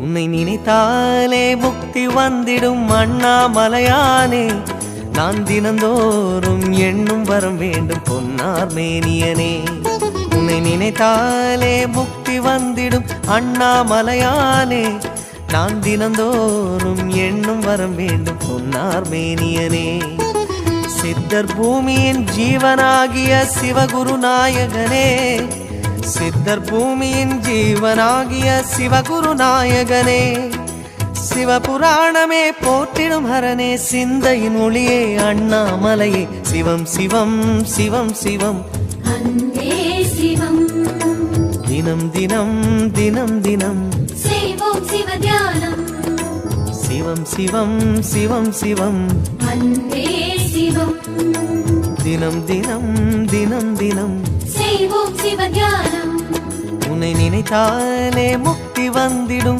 உன்னை நினைத்தாலே முக்தி வந்திடும் அண்ணாமலையானே. நான் தினந்தோறும் எண்ணும் வரம் வேண்டும் பொன்னார் மேனியனே. உன்னை நினைத்தாலே முக்தி வந்திடும் அண்ணாமலையானே. நான் தினந்தோறும் எண்ணும் வரம் வேண்டும் பொன்னார் மேனியனே. சித்தர் பூமியின் ஜீவனாகிய சிவகுரு நாயகனே. சித்தர் பூமியின் ஜீவனாகிய சிவகுரு நாயகனே. சிவபுராணமே போற்றிடும் ஹரனே. சிந்தையின் ஒளியே அண்ணாமலையே. சிவம் சிவம் சிவம் சிவம் அன்பே சிவம். தினம் தினம் தினம் தினம் செய்வோம் சிவ தியானம். சிவம் சிவம் சிவம் சிவம் அன்பே சிவம். தினம் தினம் தினம் தினம் செய்வோம் சிவ தியானம். உன்னை நினைத்தாலே முக்தி வந்திடும்